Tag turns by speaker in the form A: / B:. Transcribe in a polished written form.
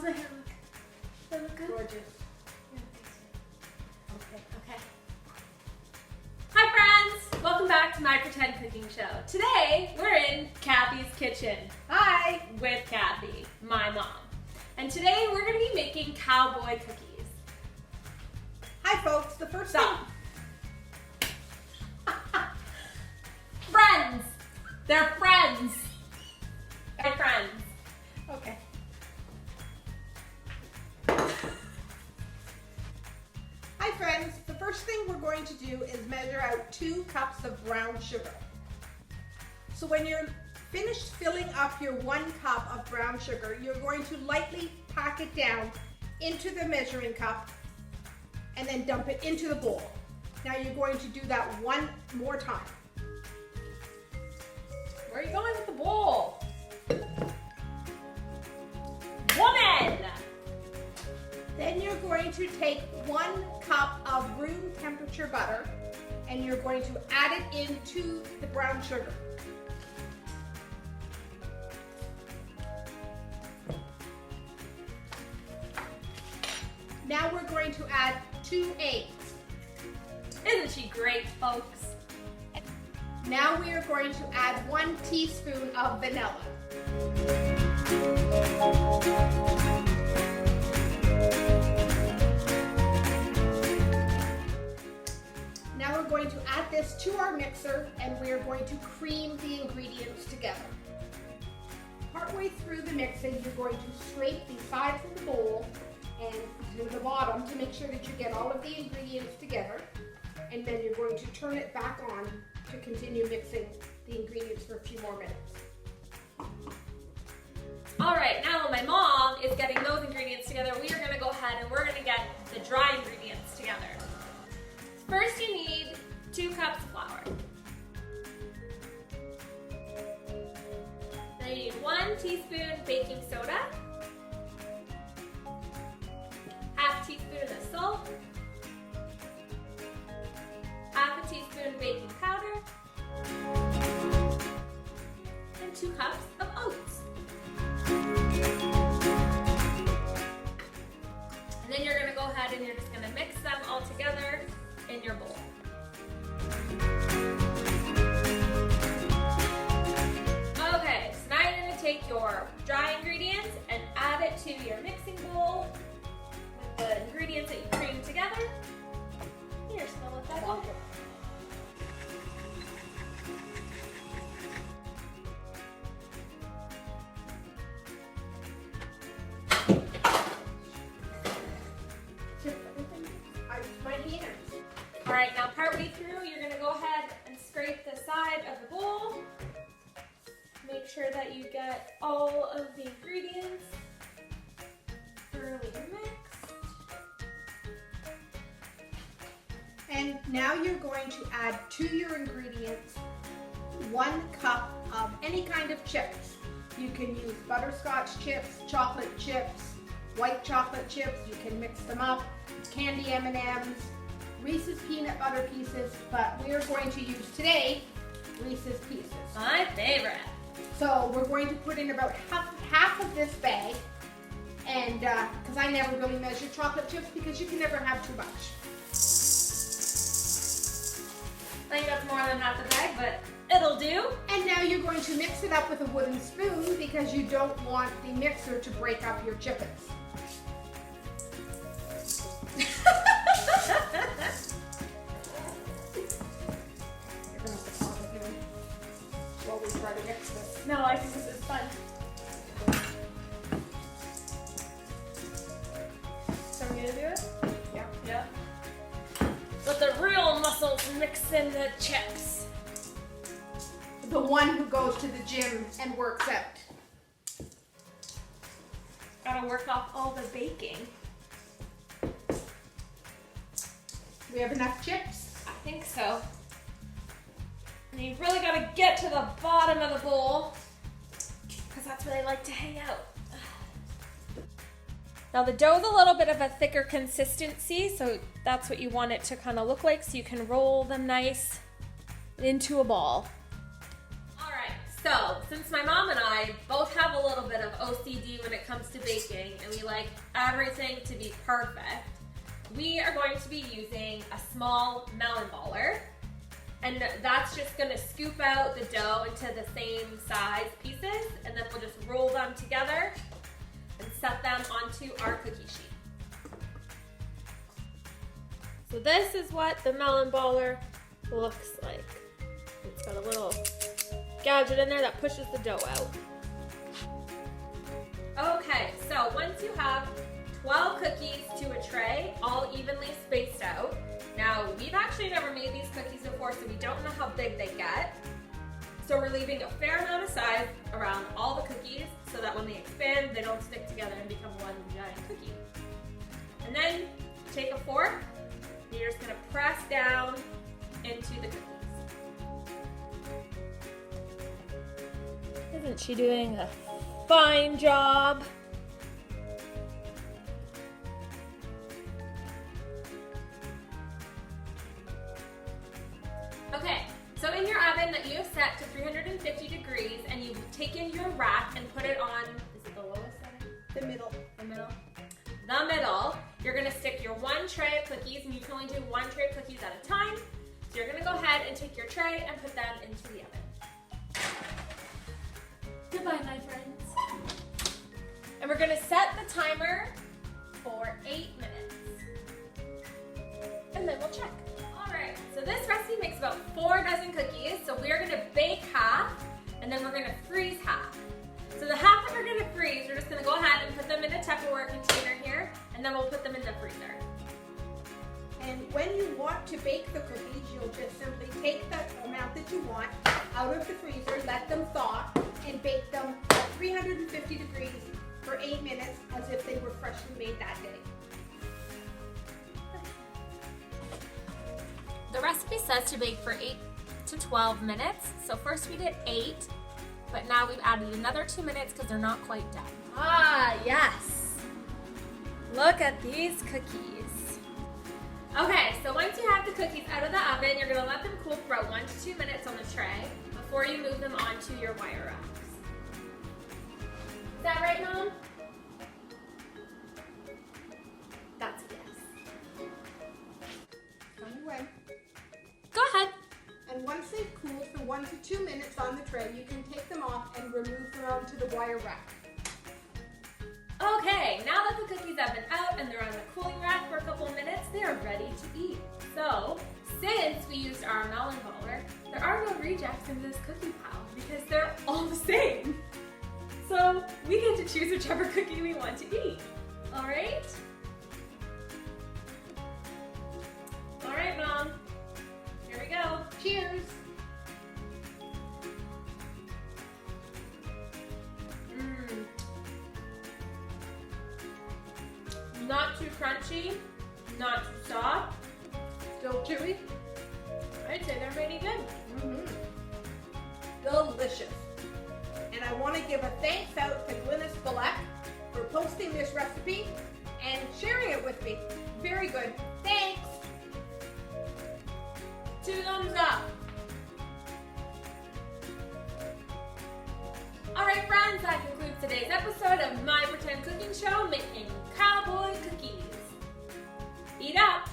A: How's the hair look? Does it look good?
B: Gorgeous.
A: Yeah, okay. Okay. Hi friends! Welcome back to my pretend cooking show. Today, we're in Kathy's kitchen.
B: Hi!
A: With Kathy, my mom. And today, we're gonna be making cowboy cookies.
B: Hi folks, the first
A: So, friends! They're friends! They're friends.
B: Okay. Hi friends, the first thing we're going to do is measure out 2 cups of brown sugar. So when you're finished filling up your 1 cup of brown sugar, you're going to lightly pack it down into the measuring cup and then dump it into the bowl. Now you're going to do that 1 more time.
A: Where are you going with the bowl? Woman!
B: Then you're going to take 1 cup of room temperature butter and you're going to add it into the brown sugar. Now we're going to add 2 eggs.
A: Isn't she great, folks?
B: Now we are going to add 1 teaspoon of vanilla. Now we're going to add this to our mixer and we are going to cream the ingredients together. Partway through the mixing, you're going to scrape the sides of the bowl and to the bottom to make sure that you get all of the ingredients together. And then you're going to turn it back on to continue mixing the ingredients for a few more minutes.
A: All right, now while my mom is getting those ingredients together, we are gonna go ahead and we're gonna get the dry ingredients together. First, you need 2 cups of flour. Then you need 1 teaspoon baking soda, half teaspoon of salt, half a teaspoon baking powder, and 2 cups of oats. And then you're gonna go ahead and you're just gonna mix them all together in your bowl. Okay, so now you're gonna take your dry ingredients and add it to your mixing bowl with the ingredients that you creamed together. You're just gonna let that go.
B: My hands.
A: All right, now partway through, you're gonna go ahead and scrape the side of the bowl. Make sure that you get all of the ingredients thoroughly mixed.
B: And now you're going to add to your ingredients 1 cup of any kind of chips. You can use butterscotch chips, chocolate chips, white chocolate chips. You can mix them up. Candy M&Ms, Reese's peanut butter pieces, but we are going to use today Reese's Pieces.
A: My favorite.
B: So we're going to put in about half of this bag, and because I never really measure chocolate chips because you can never have too much.
A: I think that's more than half the bag, but it'll do.
B: And now you're going to mix it up with a wooden spoon because you don't want the mixer to break up your chipits. You're gonna have to pause it here while we try to mix this.
A: No, I think this is fun. So I'm gonna do it?
B: Yeah.
A: Yeah. But the real muscles mix in the chips.
B: The one who goes to the gym and works out.
A: Gotta work off all the baking.
B: Do we have enough chips?
A: I think so. And you've really got to get to the bottom of the bowl because that's where they like to hang out. Now the dough is a little bit of a thicker consistency, so that's what you want it to kind of look like, so you can roll them nice into a ball. All right, So, since my mom and I both have a little bit of OCD when it comes to baking, and we like everything to be perfect, we are going to be using a small melon baller. And that's just gonna scoop out the dough into the same size pieces, and then we'll just roll them together and set them onto our cookie sheet. So this is what the melon baller looks like. It's got a little gadget in there that pushes the dough out. Okay, so once you have 12 cookies to a tray, all evenly spaced out. Now, we've actually never made these cookies before, so we don't know how big they get. So we're leaving a fair amount of size around all the cookies so that when they expand, they don't stick together and become one giant cookie. And then take a fork, and you're just gonna press down into the cookies. Isn't she doing a fine job? Okay, so in your oven that you have set to 350 degrees, and you've taken your rack and put it on, is it the lowest setting?
B: The middle.
A: The middle? The middle. You're gonna stick your one tray of cookies, and you can only do one tray of cookies at a time. So you're gonna go ahead and take your tray and put them into the oven. Goodbye, my friends. And we're gonna set the timer for 8 minutes. And then we'll check. All right, so this recipe makes about 4 dozen cookies. So we're gonna bake half, and then we're gonna freeze half. So the half that we're gonna freeze, we're just gonna go ahead and put them in a Tupperware container here, and then we'll put them in the freezer.
B: And when you want to bake the cookies, you'll just simply take the amount that you want out of the freezer, let them thaw, and bake them at 350 degrees for 8 minutes as if they were freshly made that day.
A: The recipe says to bake for 8 to 12 minutes. So first we did 8, but now we've added another 2 minutes because they're not quite done. Ah, yes. Look at these cookies. Okay, so once you have the cookies out of the oven, you're gonna let them cool for about 1 to 2 minutes on the tray before you move them onto your wire racks. Is that right, Mom? That's a yes.
B: On your way.
A: Go ahead.
B: And once they've cooled for 1 to 2 minutes on the tray, you can take them off and remove them onto the wire rack.
A: Okay, now that the cookies have been out and they're on the cooling rack for a couple of minutes, they are ready to eat. So, since we used our melon baller, there are no rejects in this cookie pile because they're all the same. So, we get to choose whichever cookie we want to eat. All right? All right, Mom. Here we go.
B: Cheers!
A: Not too crunchy, not too soft,
B: Still chewy?
A: I'd say they're pretty good.
B: Delicious. And I want to give a thanks out to Glynis for posting this recipe and sharing it with me. Very good. Thanks.
A: 2 thumbs up. Alright friends, that concludes today's episode of My Pretend Cooking Show, making cowboy cookies. Eat up!